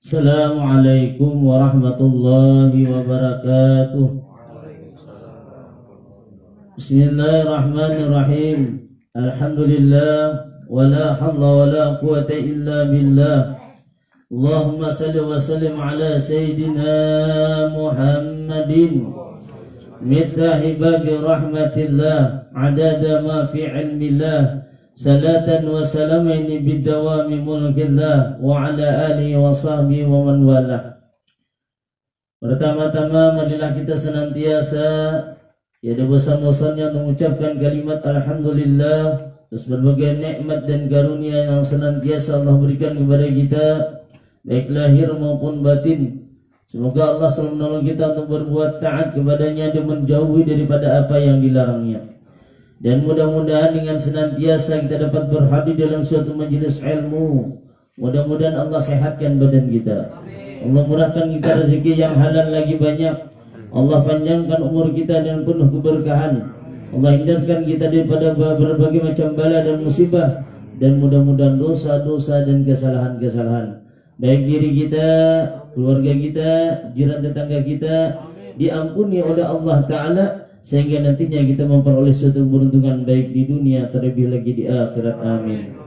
Assalamualaikum warahmatullahi wabarakatuh. Bismillahirrahmanirrahim. Alhamdulillah wala hawla wala quwata illa billah. Allahumma salli wa sallim ala sayyidina Muhammadin miftahi babi rahmatillah adada ma fi ilmillah. Salatan wa salamaini bidawami mulkillah wa ala alihi wa sahbihi wa man walah. Pertama-tama marilah kita senantiasa ada bosan-bosannya mengucapkan kalimat alhamdulillah atas berbagai nikmat dan karunia yang senantiasa Allah berikan kepada kita baik lahir maupun batin. Semoga Allah selalu menolong kita untuk berbuat taat kepadanya dan menjauhi daripada apa yang dilarangnya. Dan mudah-mudahan dengan senantiasa kita dapat berhadir dalam suatu majelis ilmu. Mudah-mudahan Allah sehatkan badan kita. Allah murahkan kita rezeki yang halal lagi banyak. Allah panjangkan umur kita dengan penuh keberkahan. Allah hindarkan kita daripada berbagai macam bala dan musibah. Dan mudah-mudahan dosa-dosa dan kesalahan-kesalahan baik diri kita, keluarga kita, jiran tetangga kita diampuni oleh Allah Ta'ala, sehingga nantinya kita memperoleh suatu keberuntungan baik di dunia terlebih lagi di akhirat. Amin.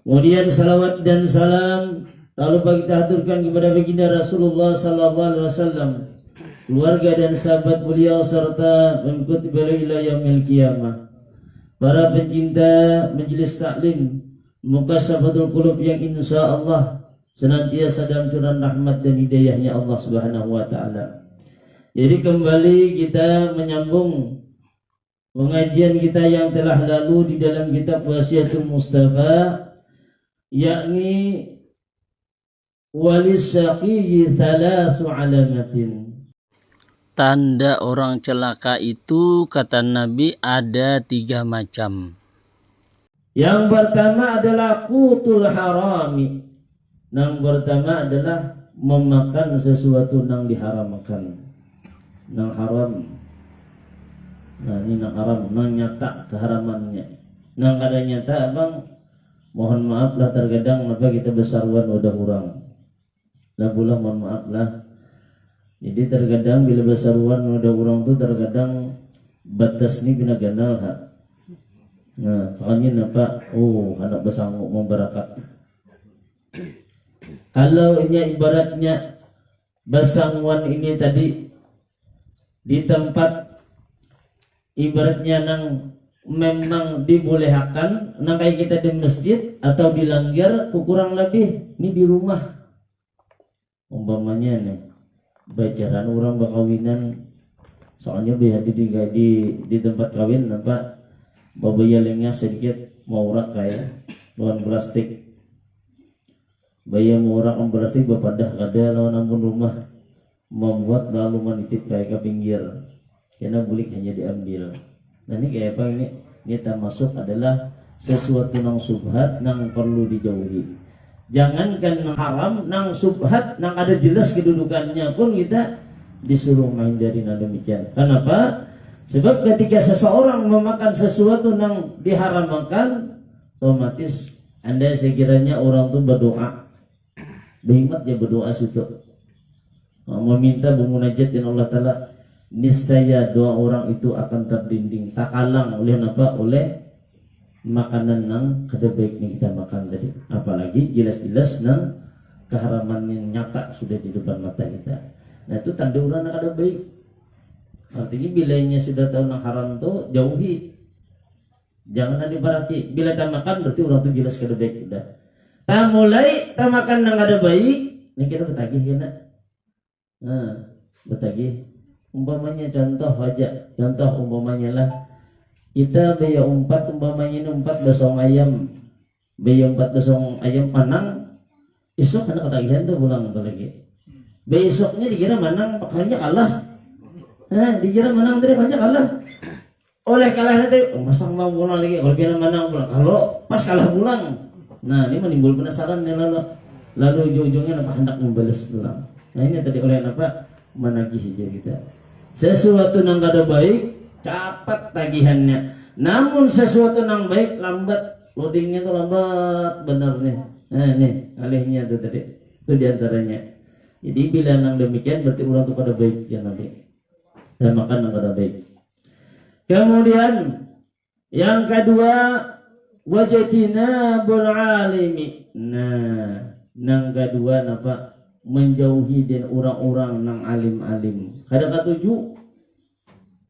Kemudian salawat dan salam tak lupa kita haturkan kepada baginda Rasulullah SAW, keluarga dan sahabat beliau serta mengikuti beliau ila yaumil qiyamah. Para pencinta majelis taklim Mukashafatul Qulub yang insya Allah senantiasa dalam curahan rahmat dan hidayahnya Allah Subhanahu wa Ta'ala. Jadi kembali kita menyambung pengajian kita yang telah lalu di dalam kitab Wasiatul Mustafa, yakni walis syaqiyyi thalasu alamatin. Tanda orang celaka itu kata Nabi ada 3 macam. Yang pertama adalah qutul harami. Yang pertama adalah memakan sesuatu yang diharamkan. Nang haram. Nah ini nang haram, nang nyata keharamannya. Nang kada nyata abang, mohon maaf lah terkadang apa kita besaruan udah kurang. Lah pula mohon maaf lah. Jadi terkadang bila besaruan udah kurang tuh terkadang batas ni kena ganal ha. Nah soalnya apa? Oh anak besanguk memberakat. Kalau ini ibaratnya besanguan ini tadi di tempat ibaratnya nang memang dibolehkan, nang kayak kita di masjid atau di langgar, kurang lebih ini di rumah umpamanya nih bacaran orang berkawinan, soalnya biar di tempat kawin apa babayalingnya sedikit maurak kayak lawan plastik, bayar maurak plastik berpadah kada lawan ampun rumah membuat lalu menitip kayak ke pinggir karena bulik hanya diambil. Nah ini kayak apa ini? Ini termasuk adalah sesuatu nang subhat nang perlu dijauhi. Jangankan nang haram, nang subhat, nang ada jelas kedudukannya pun kita disuruh main dari demikian. Kenapa? Sebab ketika seseorang memakan sesuatu nang diharamkan, otomatis anda sekiranya orang tu berdoa, berhikmat dia berdoa situ. Meminta bermunajat dengan Allah Ta'ala, niscaya doa orang itu akan terdinding tak kalang oleh apa? Oleh makanan yang kada baik yang kita makan tadi. Apalagi jelas-jelas nang keharaman yang nyata sudah di depan mata kita. Nah itu tanda orang yang kada baik. Artinya bilanya sudah tahu nang haram itu jauhi, jangan dibaraki. Bila tak makan berarti orang itu jelas kada baik sudah. Tak mulai tak makan nang kada baik, ini kita bertagih ya nak. Nah, bertagih. Umpamanya contoh umpamanya lah kita bayar umpat, umpamanya ini umpat basong ayam, bayar umpat basong ayam panang, esok ada ketagihan tuh pulang tuh lagi. Besoknya dikira menang, hanya kalah. Dikira menang tadi hanya kalah. Oleh kalah nanti, masang mau pulang lagi. Kalau kira menang pulang, kalau pas kalah pulang, nah ini menimbul penasaran ya lalu ujung-ujungnya apa hendak membalas pulang. Nah ini tadi oleh apa menagih hijau kita. Sesuatu yang kada baik cepat tagihannya. Namun sesuatu yang baik lambat, loadingnya tuh lambat benar nih. Nah nih alihnya tuh tadi. Itu diantaranya. Jadi bila nang demikian berarti orang itu kada baik ya Nabi. Dan makan nang kada baik. Kemudian yang kedua wajatina bul alimi. Nah, nang kedua napa menjauhi dan orang-orang nang alim-alim. Kada katuju.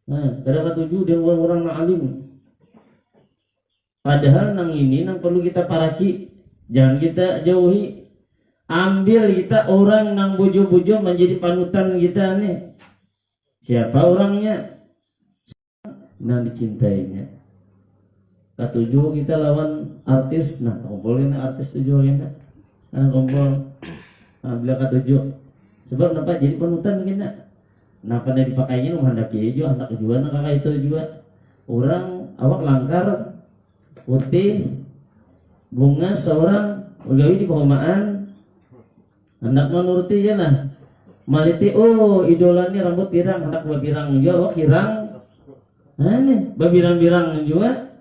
Nah, kada katuju dan orang-orang nang alim. Padahal nang ini nang perlu kita paraki. Jangan kita jauhi. Ambil kita orang nang bojo-bojo menjadi panutan kita nih. Siapa orangnya? Nang dicintainya. Katuju kita lawan artis. Nah, kumpulin artis tujuh kita. Nah, kumpul. Nah, bila katuju. Sebab kenapa? Jadi panutan kita. Nah, pada dipakainya menghendaki aja anak juga, nak kakak itu juga. Orang awak langkar, putih, bunga seorang, ugawi di perumahan. Hendak menuruti ya lah. Maliti oh idolanya rambut pirang, hendak babirang juga, wah kirang. Nah nih, babirang-birang juga.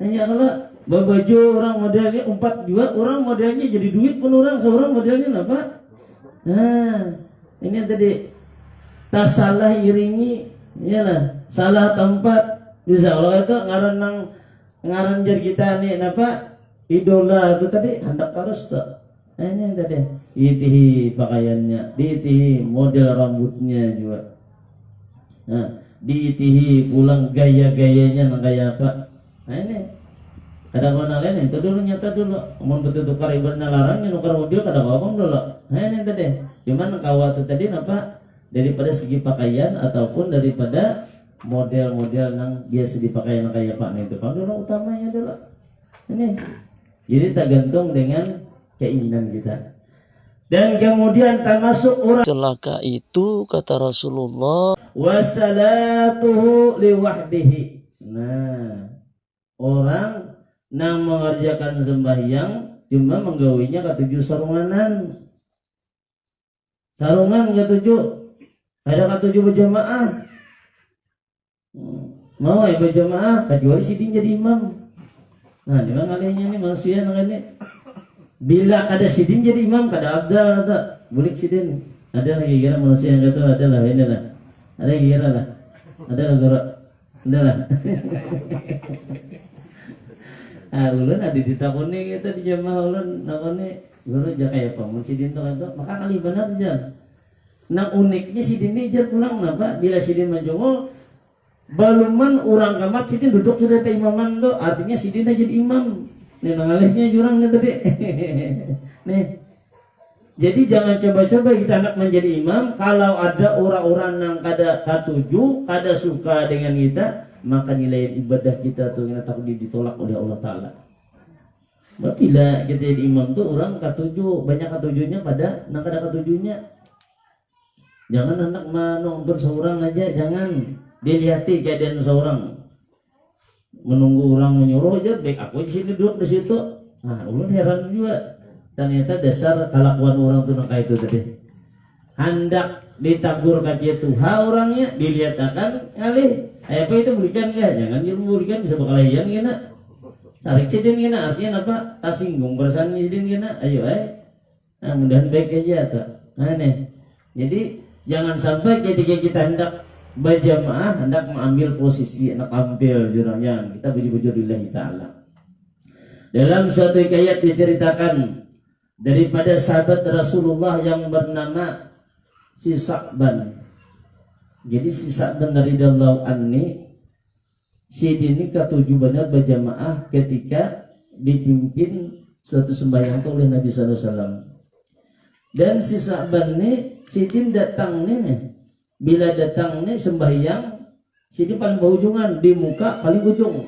Hanya kalau babaju orang modelnya umpat juga, orang modelnya jadi duit pun orang seorang modelnya apa? Nah, ini tadi tak salah iringi, ya lah, salah tempat. Bisa Allah itu ngaran jar kita nih apa? Idola itu tadi hendak harus tak. Ini tadi diitihi pakaiannya, diitihi model rambutnya juga. Nah, diitihi pulang gaya-gayanya nang gaya apa? Nah ini kada kena lain itu dulu nyata dulu. Mun betul tukar ibaratnya larangnya nukar model kada apa-apa dulu. Nah ini tadi. Cuman kawa itu tadi apa? Daripada segi pakaian ataupun daripada model-model nang biasa dipakai nang kaya pak itu. Kalau dulu utamanya dulu. Ini. Jadi tak gantung dengan keinginan kita. Dan kemudian termasuk orang Celaka itu kata Rasulullah, wasalatuhu liwahdihi. Nah, orang yang mengerjakan sembahyang cuma menggawinya ketujuh sarunganan. Sarungan ketujuh. Ada ketujuh berjamaah. Mau ya berjamaah, kecuali sidin jadi imam. Nah, di mana alihnya nih manusia nang ini. Bila ada sidin jadi imam, kada abdal ada bulik sidin. Ada lagi kira manusia yang kata ada lah ini lah. Ada lagi kira lah. Ada lah guru. Ada lah. Ulun ada ditakuni kita di jamaah ulun nakoni guru ja kaya apa mun sidin to kan maka kali benar jan. Nang uniknya sidin ini jar pulang napa bila sidin majungul baluman orang kamat sidin duduk sudah teh imaman tuh artinya sidin jadi imam. Nih nangalihnya jurang nih tadi. Nih. Jadi jangan coba-coba kita anak menjadi imam kalau ada orang-orang yang kada katuju, kada suka dengan kita, maka nilai ibadah kita tuh yang takut ditolak oleh Allah Ta'ala. Bila kita jadi imam tuh orang katuju, banyak katujunya pada nang kada katujunya. Jangan anak nonton seorang aja, jangan dilihati keadaan seorang. Menunggu orang menyuruh aja, baik aku di sini duduk di situ. Nah, ulun heran juga. Ternyata dasar kelakuan orang tuh kayak itu tadi. Hendak ditagur katia Tuhan orangnya, dilihatkan ngalih. Apa itu berikan enggak? Jangan ilmu berikan bisa bakalayan gina. Sarik sidin gina artinya apa? Tasinggung perasaan sidin gina. Ayo nah, mudahan baik aja tuh. Nah nih. Jadi jangan sampai ketika kita hendak berjamaah hendak mengambil posisi hendak tampil jurangnya kita beri lillahi ta'ala. Dalam suatu ayat diceritakan daripada sahabat Rasulullah yang bernama si Sa'ban. Jadi si Sa'ban radhiyallahu anhu si ini ketujuh benar berjamaah ketika dipimpin suatu sembahyang oleh Nabi sallallahu alaihi wasallam. Dan si Sa'ban ini sidin datang nih. Bila datang nih sembahyang, sini paling ujungan di muka paling ujung.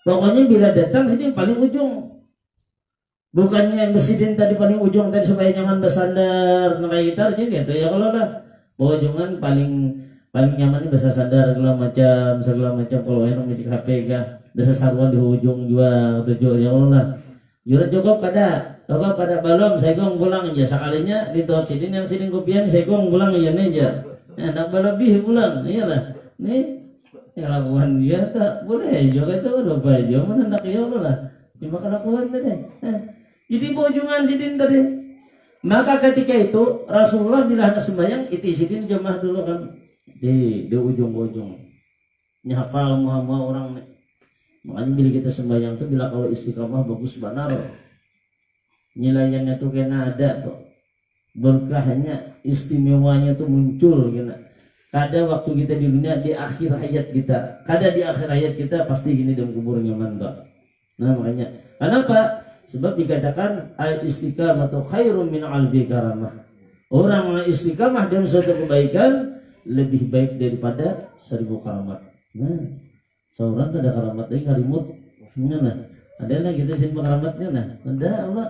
Pokoknya bila datang sini paling ujung. Bukannya mesidin tadi paling ujung tadi supaya nyaman bersandar naik gitar gitu ya kalau lah. Ujungan paling nyaman ini bersandar segala macam kalau yang ngecek HP kah, desa sarwan di ujung juga tujuh ya Allah lah. Jurut cukup pada balom saya gong pulang aja sekalinya di tot sidin yang sidin kopian saya gong pulang aja nih aja. Nak lebih pulang iyalah. Nih ya lakukan dia tak boleh juga itu apa aja mana nak ya Allah lah. Cuma kelakuan tadi. Jadi bojungan sidin tadi. Maka ketika itu Rasulullah bila hendak sembahyang itisidin jamaah dulu kan di ujung-ujung. Nyapal muhamma orang nih. Makanya bila kita sembahyang tuh bila kalau istiqamah bagus benar. Nilainya tuh kena ada tuh. Berkahnya istimewanya tuh muncul kena. Kada waktu kita di dunia di akhir hayat kita. Kada di akhir hayat kita pasti gini dalam kubur nyaman tuh. Nah makanya kenapa? Sebab dikatakan al-istiqamah atau khairun min alfi karamah. Orang yang istiqamah dalam suatu kebaikan lebih baik daripada 1000 karamat. Nah, seorang ada karamat lagi karimut. Nah, ada lah kita simpan karamatnya nah. Ada Allah.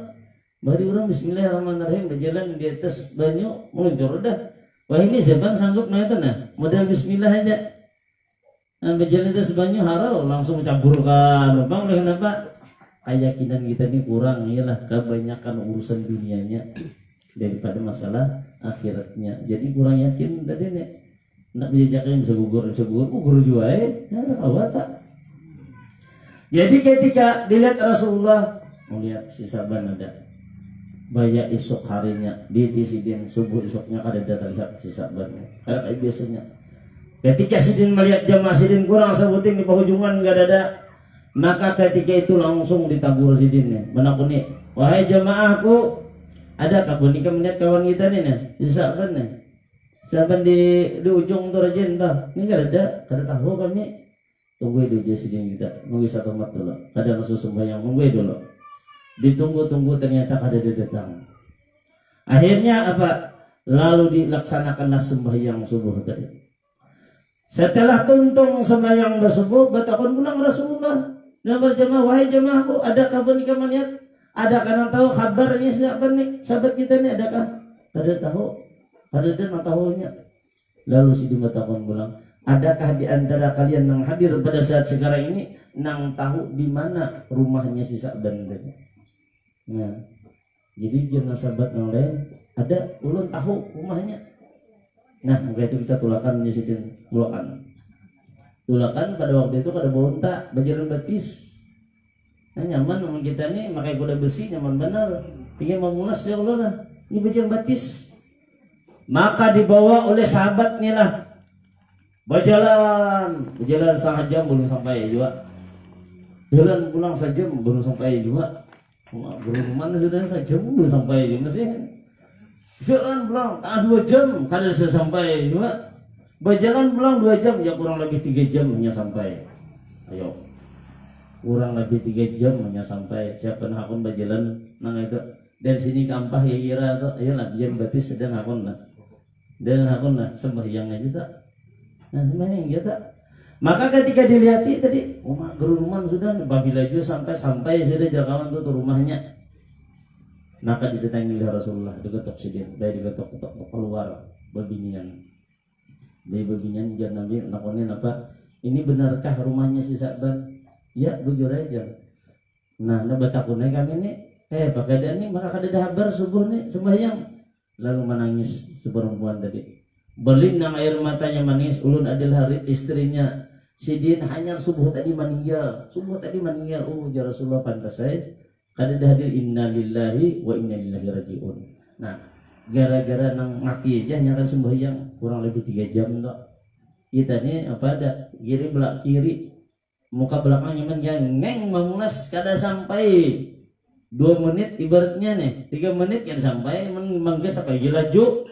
Bari orang bismillahirrahmanirrahim berjalan di atas banyu meluncur dah. Wah ini siapa sanggup nah itu nah. Modal bismillah aja. Nah, berjalan di atas banyu harau langsung campurkan. Bang oleh kenapa? Keyakinan kita ini kurang, iyalah kebanyakan urusan dunianya daripada masalah akhiratnya. Jadi kurang yakin tadi nih. Nak bijaknya bisa gugur juga ya ada tak. Jadi ketika dilihat Rasulullah melihat si Saban ada baya esok harinya di tisidin subuh esoknya kada ada terlihat si Saban. Kayak biasanya. Ketika sidin melihat jamaah sidin kurang sebuting di penghujungan enggak ada. Maka ketika itu langsung ditabur sidinnya menakuni, wahai jamaahku, ada kabun nikah melihat kawan kita nih nih, Saban nih, Saban di ujung tuh rajin tuh, ini kada tahu kami, tunggu dulu sidin kita, nunggu satu mat dulu, kada masuk sembahyang, nunggu dulu, ditunggu ternyata kada datang, akhirnya apa? Lalu dilaksanakanlah sembahyang subuh tadi. Setelah tuntung sembahyang subuh, bertakun pulang Rasulullah. Dan berjamaah, wahai jamaahku, ada kabar nikah melihat? Ada kan tahu kabarnya siapa nih? Sahabat kita nih adakah? Ada tahu? Ada dan tahunya. Lalu si Dimatakon bilang, adakah di antara kalian yang hadir pada saat sekarang ini nang tahu di mana rumahnya si Sa'ban tadi? Nah, jadi jangan sahabat yang lain ada ulun tahu rumahnya. Nah, maka itu kita tulakan nyesidin tulakan pada waktu itu kada bonta berjalan batis. Nah, nyaman sama kita nih pakai kuda besi nyaman benar. Tinggal memulas ya Allah lah. Ini berjalan batis. Maka dibawa oleh sahabatnya lah. Berjalan setengah jam belum sampai juga. Jalan pulang sejam belum sampai juga. Belum mana sudah sejam belum sampai juga masih. Jalan pulang 2 jam kada sampai juga. Berjalan pulang 2 jam ya kurang lebih 3 jam hanya sampai. Ayo. Kurang lebih 3 jam hanya sampai. Siapa nak akun berjalan nang itu. Dari sini kampah ya kira tu ayolah biar batis sedang akun lah. Dan akun lah sembahyang aja tak. Nah, sembahyang aja tak. Maka ketika dilihati tadi, rumah geruman sudah babila juga sampai sudah jangkauan tu rumahnya. Maka didatangi oleh Rasulullah, diketok sidin, dari diketok keluar berbinian. Dari berbinian jar Nabi nakonin apa? Ini benarkah rumahnya si Sa'ban? Ya, bujur aja. Nah, batakunnya kami ini, pakai dia ini maka kada ada kabar subuh nih sembahyang. Lalu menangis si perempuan tadi. Berlinang air matanya menangis. Ulun adalah istrinya. Sidin hanya subuh tadi meninggal. Oh, ya Rasulullah pantas saya. Kada ada hadir inna lillahi wa inna ilaihi rajiun. Nah, gara-gara nang mati aja nyakan sembahyang kurang lebih 3 jam tok. Kita nih apa ada kiri belak kiri muka belakangnya ngeng memulas kada sampai 2 menit ibaratnya nih 3 menit kan sampai manggas apa laju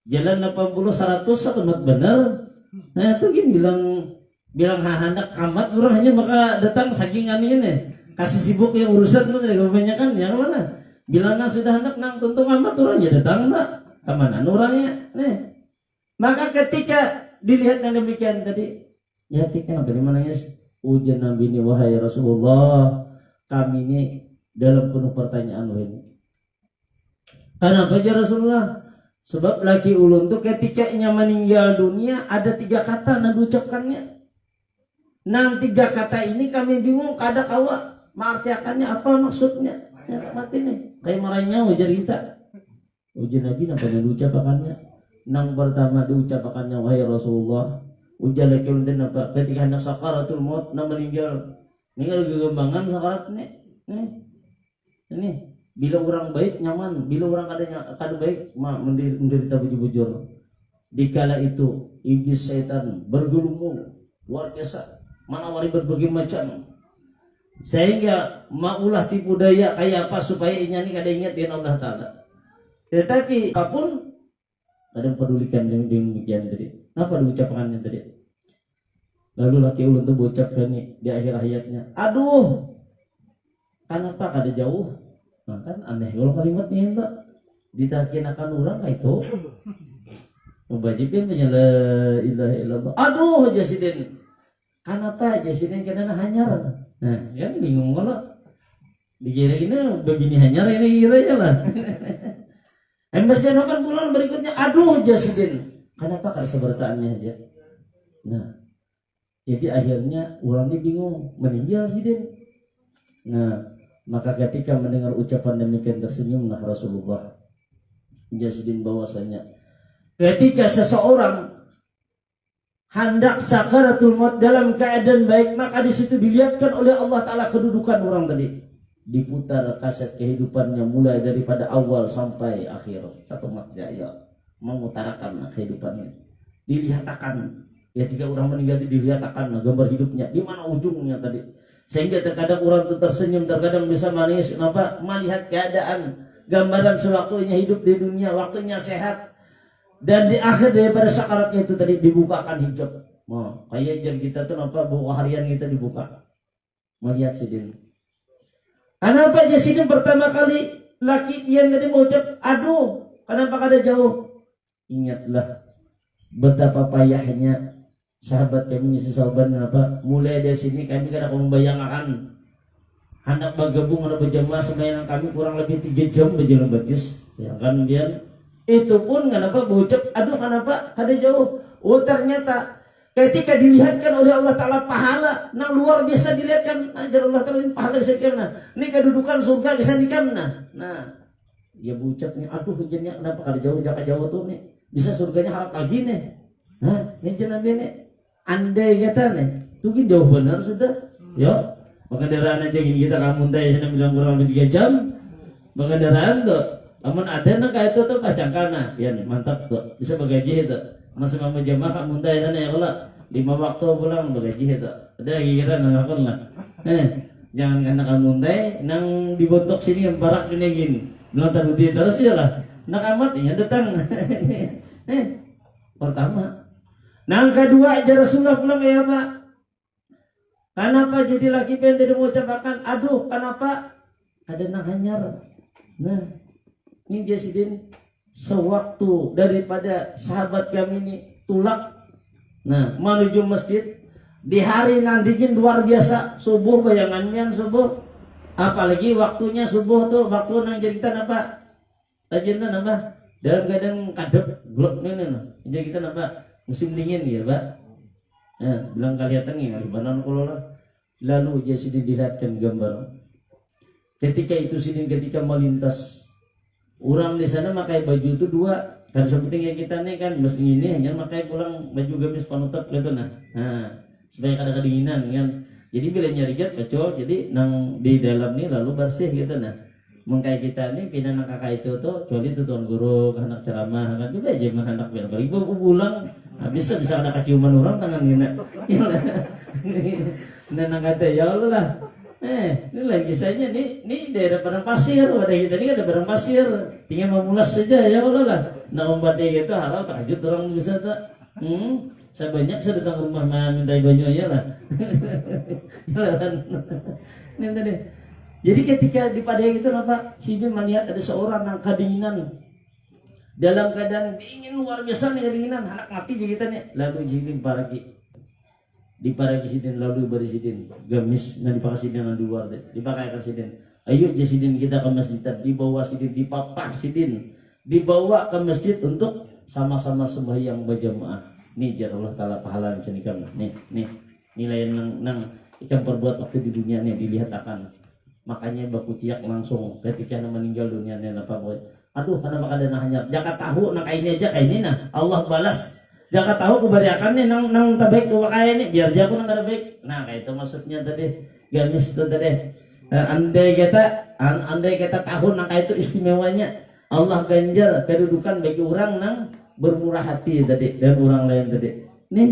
jalan 80 100 satu mat bener. Nah itu gini bilang hendak kamat orang hanya maka datang saking anunya nih kasih sibuk yang urusan tuh dari kebanyakan yang mana bilangnya sudah hendak nang tuntung amat orang ya datang tak kemana orangnya nih. Maka ketika dilihat yang demikian tadi ya ketika Nabi menangis ujian Nabi ini wahai Rasulullah kami ini dalam penuh pertanyaan ini. Kenapa ya Rasulullah? Sebab laki ulun tuh ketika meninggal dunia ada 3 kata yang diucapkannya. Nang 3 kata ini kami bingung kada kawa mengartikannya apa maksudnya. Ya mati nih. Kayak marahnya wajar kita. Ujian Nabi apa yang diucapkannya? Nang pertama diucapkannya wahai Rasulullah. Ujian laki ulun apa? Ketika hendak sakaratul maut nang meninggal gegembangan sakarat nih. Ini Bila orang baik nyaman, bila orang kada baik menderita bujur-bujur. Dikala itu iblis setan bergelumung luar biasa, menawari berbagai macam, sehingga maulah tipu daya kayak apa supaya inya ini kada ingat dengan Allah Ta'ala. Tetapi apapun ada yang pedulikan dengan demikian tadi. Apa diucapkannya tadi? Lalu laki ulun itu berucapkan di akhir hayatnya, aduh, kenapa kada jauh? Nah, kan aneh kalau kalimatnya itu ditakinakan orang kayak itu. Wajibnya la ilaha illallah. Aduh jasidin. Kenapa jasidin kena hanyar? Nah, kan bingung kalau dikira ini begini hanyar ini kira lah. Embas janokan bulan berikutnya, aduh jasidin. Kenapa kada sebertaannya aja? Nah, jadi akhirnya orang ini bingung, meninggal sidin. Nah, maka ketika mendengar ucapan demikian tersenyumlah Rasulullah. Jasidin bahwasanya ketika seseorang hendak sakaratul maut dalam keadaan baik, maka di situ dilihatkan oleh Allah Ta'ala kedudukan orang tadi. Diputar kaset kehidupannya mulai daripada awal sampai akhir. Satu matjaya mengutarakan kehidupannya. Dilihatkan. Ya jika orang meninggal dilihatkan gambar hidupnya. Di mana ujungnya tadi. Sehingga terkadang orang itu tersenyum, terkadang bisa menangis. Kenapa? Melihat keadaan. Gambaran sewaktunya hidup di dunia, waktunya sehat. Dan di akhir daripada sakaratnya itu tadi dibukakan hijab. Nah, kayak jam kita tuh apa buku harian kita dibuka. Melihat sidin. Kenapa aja sidin pertama kali laki yang tadi mau ucap, aduh, kenapa kada jauh? Ingatlah betapa payahnya sahabat kami sesahabat apa? Mulai dari sini kami kada membayangkan hendak bergabung atau berjamaah sembahyang kami kurang lebih 3 jam berjalan batis. Ya kan dia itu pun kenapa berucap, aduh kenapa kada jauh? Oh ternyata ketika dilihatkan oleh Allah Ta'ala pahala, nah luar biasa dilihatkan ajar Allah Ta'ala ini pahala kesandikan. Ini kedudukan surga kesandikan. Nah, dia berucapnya, aduh hujannya kenapa kada jauh, jaka jauh tuh nih, bisa surganya harap lagi nih. Nah, ini jenab nih, andai kata nih, tuh jauh benar sudah. Yo, pengendaraan aja gini kita kamu tanya saya bilang kurang lebih 3 jam, pengendaraan tuh. Amun ada nak kayak itu tuh kacangkana, ya mantap tuh, bisa bagaji itu. Masih mau jamaah kamu tanya sana ya kalau 5 waktu pulang bagaji itu. Ada kira nangkapun lah. Jangan kena kamu tanya, nang dibontok sini yang barak gini. Bilang terudi terus ya lah. Nak amat ya datang. Pertama. Nang kedua aja Rasulullah pulang ya Pak. Kenapa jadi laki pendek mau ucapkan, aduh kenapa ada nang hanyar. Nah, ini dia sidin sewaktu daripada sahabat kami ini tulak. Nah, menuju masjid di hari nantikin luar biasa subuh bayangannya subuh. Apalagi waktunya subuh tuh waktu nang jeritan apa? Tajentan apa? Dalam keadaan kadep glok ini nah. Jeritan apa? Musim dingin ya, Pak. Nah, bilang kelihatan nih banan kolora. Lalu dia sidin dilihatkan gambar. Ketika itu sidin ketika melintas orang di sana pakai baju itu 2 kan sebutin kita nih kan mesin ini hanya pakai pulang baju gamis panutup gitu nah supaya kada kedinginan kan jadi bila nyari jet kacau jadi nang di dalam nih lalu bersih gitu nah mengkai kita nih pindah nang kakak itu tuh kecuali itu tuan guru anak ceramah kan juga aja mana anak biar ibu pulang bisa ada keciuman orang tangan gini dan nang kata ya Allah lah. Ini lagi saja ini daerah padang pasir, pada kita ini ada padang pasir, tinggal memulas saja ya Allah lah. Nak membantai gitu harap takjub orang bisa tak? Saya banyak saya datang rumah minta banyak ya lah. Ini tadi. Jadi ketika di padang itu apa? Sidin melihat ada seorang yang kedinginan dalam keadaan dingin luar biasa nih kedinginan, anak mati jadi kita nih. Lalu Sidin paraki. Di para sidin lalu beri sidin gamis nah dipakai sidin yang di luar deh dipakai sidin ayo sidin kita ke masjid dibawa sidin dipapah sidin dibawa ke masjid untuk sama-sama sembahyang berjamaah nih jar Allah Ta'ala pahala yang senikam nih nilai nang ikan perbuat waktu di dunia nih dilihat akan makanya baku ciak langsung ketika meninggal dunia nih apa boy aduh kenapa ada nahanya jangan tahu nak ini aja kayak ini nah Allah balas jangan tahu kebariakan nih nang terbaik tuh kayak ini biar jago nang terbaik. Nah kayak itu maksudnya tadi gamis itu tadi. Andai kata andai kata tahun nangka itu istimewanya Allah ganjar kedudukan bagi orang nang bermurah hati tadi dan orang lain tadi. Nih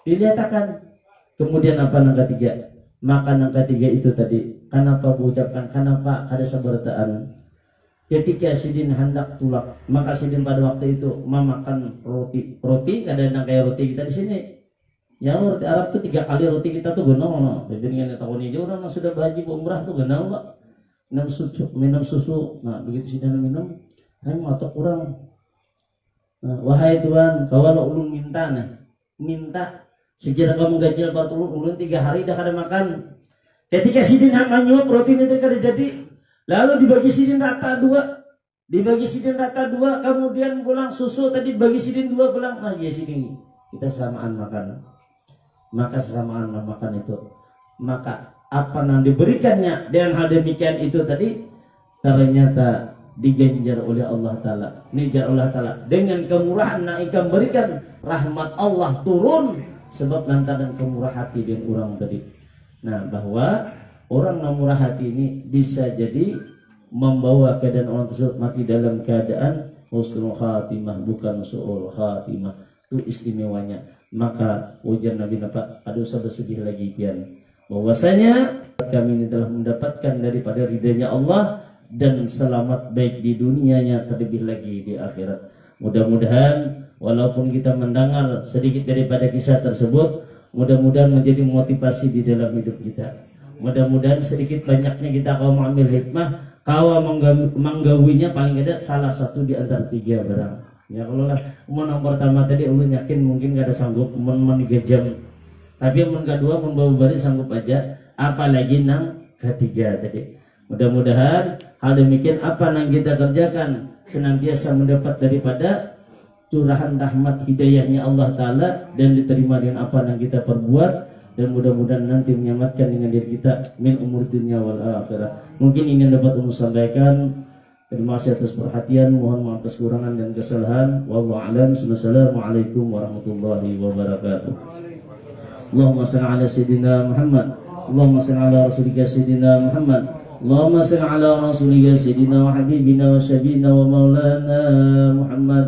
dilihatkan. Kemudian apa nang ketiga? Maka nang ketiga itu tadi. Kenapa mengucapkan kenapa ada sabartaan? Ketika sidin hendak tulak, maka sidin pada waktu itu memakan roti. Roti kadang kayak roti kita di sini. Ya roti Arab tuh 3 kali roti kita tuh genau. Dengan tahun ini orang sudah berhaji umrah tuh genau pak. Minum susu. Nah begitu sidin minum, saya ngotot kurang. Nah, wahai Tuhan, kalau ulun minta sekira kamu ganjil batu ulun 3 hari dah kada makan. Ketika sidin hendak nyuap roti itu kada jadi. Lalu dibagi sidin rata 2, kemudian pulang susu tadi bagi sidin 2 pulang, nah ya sidin kita samaan makan. Maka samaan makan itu, maka apa yang diberikannya dengan hal demikian itu tadi ternyata diganjar oleh Allah Ta'ala, nijar Allah Ta'ala dengan kemurahan yang ikan berikan, rahmat Allah turun sebab lantaran kemurah hati dan orang tadi. Nah bahwa orang yang murah hati ini bisa jadi membawa keadaan orang tersebut mati dalam keadaan husnul khatimah, bukan su'ul khatimah. Itu istimewanya. Maka ujar Nabi Pak, ada usah bersedih lagi pian. Bahwasanya kami ini telah mendapatkan daripada ridhanya Allah dan selamat baik di dunianya terlebih lagi di akhirat. Mudah-mudahan walaupun kita mendengar sedikit daripada kisah tersebut, mudah-mudahan menjadi motivasi di dalam hidup kita. Mudah-mudahan sedikit banyaknya kita kau mengambil hikmah, kau menggawinya paling tidak salah satu di antara 3 barang. Ya kalau lah yang pertama tadi ulun yakin mungkin gak ada sanggup 3 jam. Tapi yang kedua membawa balik sanggup aja, apalagi yang ketiga tadi. Mudah-mudahan hal demikian apa yang kita kerjakan senantiasa mendapat daripada curahan rahmat hidayahnya Allah Ta'ala dan diterima dengan apa yang kita perbuat. Dan mudah-mudahan nanti menyelamatkan dengan diri kita min umur dunia wal akhirah. Mungkin ingin dapat umum sampaikan. Terima kasih atas perhatian, mohon maaf atas kekurangan dan kesalahan. Wallahu a'lam. Assalamualaikum warahmatullahi wabarakatuh. Allahumma salli ala sayyidina Muhammad. Allahumma salli ala rasulika sayyidina Muhammad. Allahumma salli ala rasulika sayyidina wa habibina wa syabina wa maulana Muhammad.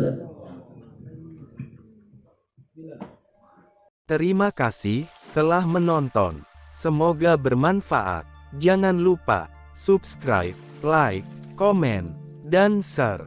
Terima kasih telah menonton. Semoga bermanfaat. Jangan lupa subscribe, like, komen, dan share.